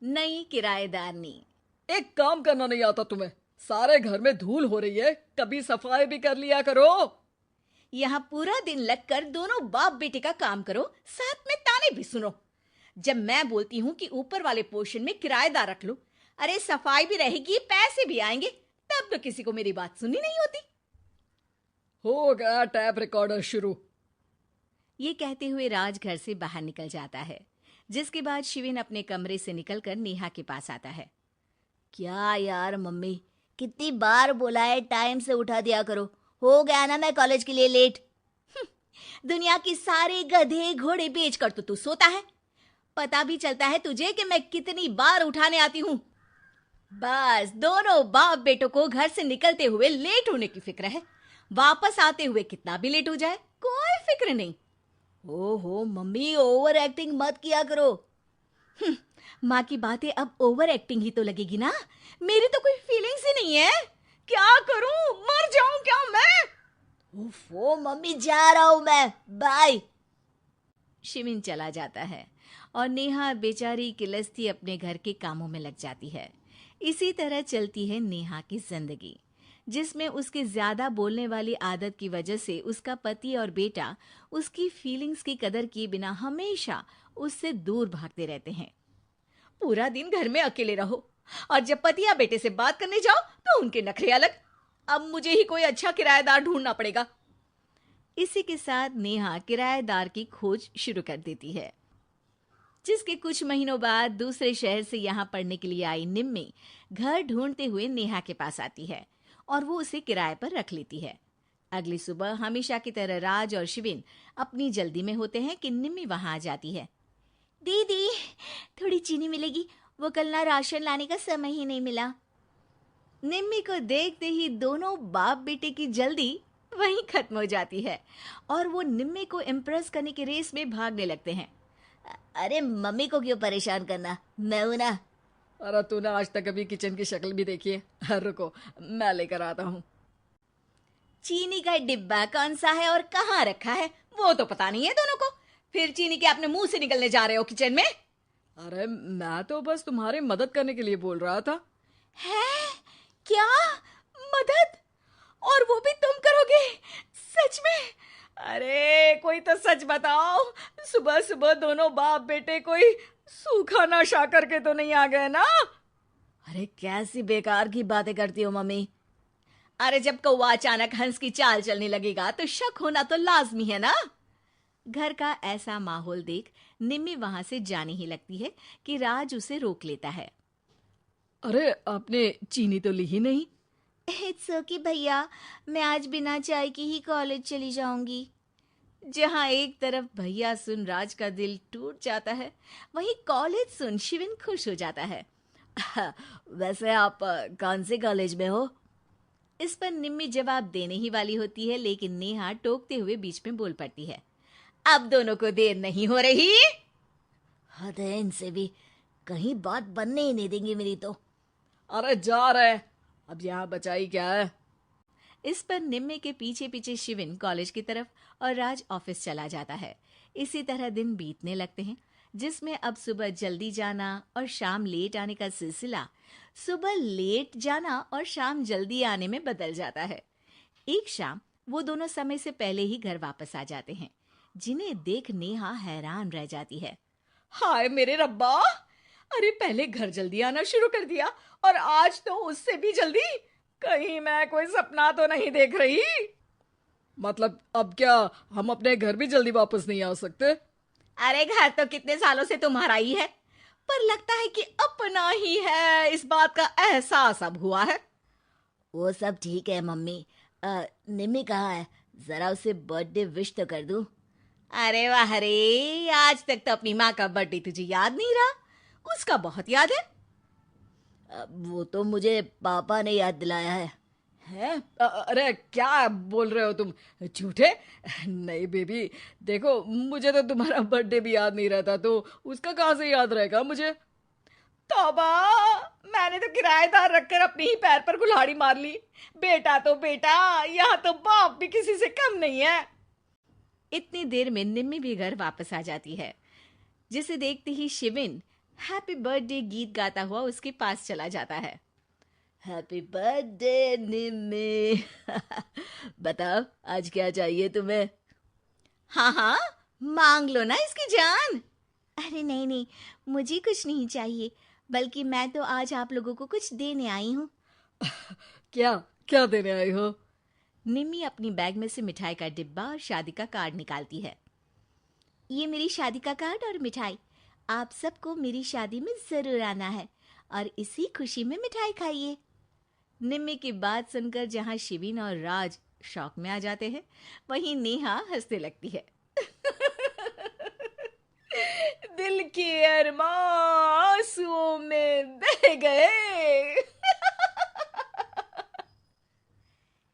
नई किराएदारनी। एक काम करना नहीं आता तुम्हें? सारे घर में धूल हो रही है, कभी सफाई भी कर लिया करो। यहाँ पूरा दिन लगकर दोनों बाप बेटे का काम करो, साथ में ताने भी सुनो। जब मैं बोलती हूँ कि ऊपर वाले पोर्शन में किराएदार रख लो, अरे सफाई भी रहेगी, पैसे भी आएंगे, तब तो किसी को मेरी बात सुननी नहीं होती। हो गया टैप रिकॉर्डर शुरू। ये कहते हुए राज घर से बाहर निकल जाता है, जिसके बाद शिविन अपने कमरे से निकलकर नेहा के पास आता है। क्या यार मम्मी, कितनी बार बोला है टाइम से उठा दिया करो। हो गया ना मैं कॉलेज के लिए लेट। दुनिया की सारे गधे घोड़े बेचकर तो तू सोता है। पता भी चलता है तुझे कि मैं कितनी बार उठाने आती हूँ। बस दोनों बाप बेटों को घर से निकलते हुए लेट होने की फिक्र है, वापस आते हुए कितना भी लेट हो जाए कोई फिक्र नहीं। ओहो मम्मी, ओवर एक्टिंग मत किया करो। माँ की बातें अब ओवर एक्टिंग ही तो लगेगी ना। मेरी तो कोई फीलिंग्स ही नहीं है। क्या करूं, मर जाऊं क्या मैं? ओफो मम्मी, जा रहा हूं मैं, बाय। शिविन चला जाता है और नेहा बेचारी किलस्ती अपने घर के कामों में लग जाती है। इसी तरह चलती है नेहा की जिंदगी, जिसमें उसके ज्यादा बोलने वाली आदत की वजह से उसका पति और बेटा उसकी फीलिंग्स की कदर किए बिना हमेशा उससे दूर भागते रहते हैं। पूरा दिन घर में अकेले रहो और जब पति या बेटे से बात करने जाओ तो उनके नखरे अलग। अब मुझे ही कोई अच्छा किराएदार ढूंढना पड़ेगा। इसी के साथ नेहा किराएदार की खोज शुरू कर देती है, जिसके कुछ महीनों बाद दूसरे शहर से यहाँ पढ़ने के लिए आई निम्मी घर ढूंढते हुए नेहा के पास आती है और वो उसे किराए पर रख लेती है। अगली सुबह हमेशा की तरह राज और शिविन अपनी जल्दी में होते हैं कि निम्मी वहां आ जाती है। दीदी, थोड़ी चीनी मिलेगी? वो कल ना राशन लाने का समय ही नहीं मिला। निम्मी को देखते ही दोनों बाप बेटे की जल्दी वहीं खत्म हो जाती है और वो निम्मी को इम्प्रेस करने की रेस में भागने लगते हैं। अरे मम्मी को क्यों परेशान करना, मैं हूं ना। अरे तूने आज तक कभी किचन की शक्ल भी देखी है? रुको, मैं लेकर आता हूँ। चीनी का डिब्बा कौन सा है और कहाँ रखा है वो तो पता नहीं है दोनों को। फिर चीनी के अपने मुंह से निकलने जा रहे हो किचन में? अरे मैं तो बस तुम्हारी मदद करने के लिए बोल रहा था। है क्या? मदद? और वो भी तुम करोगे? सच में? अरे कोई तो सच बताओ। सुबह सुबह दोनों बाप बेटे कोई सूखा नशा करके तो नहीं आ गए ना? अरे कैसी बेकार की बातें करती हो मम्मी। अरे जब कौवा अचानक हंस की चाल चलने लगेगा तो शक होना तो लाजमी है ना। घर का ऐसा माहौल देख निम्मी वहां से जाने ही लगती है कि राज उसे रोक लेता है। अरे आपने चीनी तो ली ही नहीं? इट्स ओके भैया, मैं आज बिना चाय की ही कॉलेज चली जाऊंगी। जहां एक तरफ भैया सुन राज का दिल टूट जाता है, वहीं कॉलेज सुन शिविन खुश हो जाता है। वैसे आप कौन से कॉलेज में हो? इस पर निम्मी जवाब देने ही वाली होती है, लेकिन नेहा टोकते हुए बीच में बोल पड़ती है। अब दोनों को देर नहीं हो रही। हद है इनसे भी, कहीं बात बनने ही नहीं देंगी मेरी तो। अरे जा रहे, अब यहाँ बचाई क्या है? इस पर निम्मे के पीछे पीछे शिविन कॉलेज की तरफ और राज ऑफिस चला जाता है। इसी तरह दिन बीतने लगते हैं, जिसमें अब सुबह जल्दी जाना और शाम लेट आने का सिलसिला सुबह लेट जाना और शाम जल्दी आने में बदल जाता है। एक शाम वो दोनों समय से पहले ही घर वापस आ जाते हैं, जिन्हें देख नेहा हैरान रह जाती है। हाय मेरे रब्बा, अरे पहले घर जल्दी आना शुरू कर दिया और आज तो उससे भी जल्दी। कहीं मैं कोई सपना तो नहीं देख रही? मतलब अब क्या हम अपने घर भी जल्दी वापस नहीं आ सकते? अरे घर तो कितने सालों से तुम्हारा ही है, पर लगता है कि अपना ही है, इस बात का एहसास अब हुआ है। वो सब ठीक है मम्मी। निम्मी कहाँ है? जरा उसे बर्थडे विश तो कर दूं। अरे वाह रे, आज तक तो अपनी माँ का बर्थडे तुझे याद नहीं रहा। उसका बहुत याद है। वो तो मुझे पापा ने याद दिलाया है। हैं? अरे क्या बोल रहे हो तुम झूठे? नहीं बेबी, देखो मुझे तो तुम्हारा बर्थडे भी याद नहीं रहता, तो उसका कहाँ से याद रहेगा मुझे? तौबा, मैंने तो किराएदार रखकर अपने ही पैर पर कुल्हाड़ी मार ली। बेटा तो बेटा, यहाँ तो बाप भी किसी से कम नहीं है। इतनी देर में निम्मी भी घर वापस आ जाती है, जिसे देखते ही शिविन हैप्पी बर्थडे गीत गाता हुआ उसके पास चला जाता है। हैप्पी बर्थडे निम्मी। बताओ आज क्या चाहिए तुम्हें? हाँ हाँ, मांग लो ना इसकी जान। अरे नहीं नहीं, मुझे कुछ नहीं चाहिए, बल्कि मैं तो आज आप लोगों को कुछ देने आई हूँ। क्या क्या देने आई हो? निम्मी अपनी बैग में से मिठाई का डिब्बा और शादी का कार्ड निकालती है। ये मेरी शादी का कार्ड और मिठाई। आप सबको मेरी शादी में जरूर आना है और इसी खुशी में मिठाई खाइए। निम्मी की बात सुनकर जहां शिविन और राज शौक में आ जाते हैं, वहीं नेहा हंसने लगती है। दिल के अरमां आंसुओं में बह गए।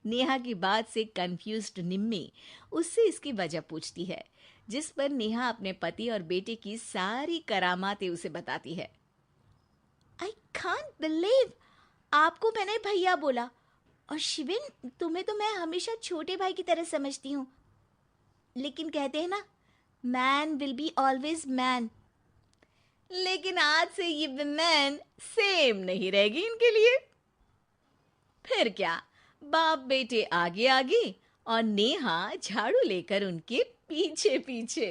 नेहा की बात से कंफ्यूज्ड निम्मी उससे इसकी वजह पूछती है, जिस पर नेहा अपने पति और बेटे की सारी करामातें उसे बताती है। आई कांट बिलीव, आपको मैंने भैया बोला, और शिविन तुम्हें तो मैं हमेशा छोटे भाई की तरह समझती हूँ। लेकिन कहते हैं ना, man will be always man. लेकिन आज से ये विमेन सेम नहीं रहेगी इनके लिए। फिर क्या, बाप बेटे आगे आगे और नेहा झाड़ू लेकर उनके पीछे पीछे।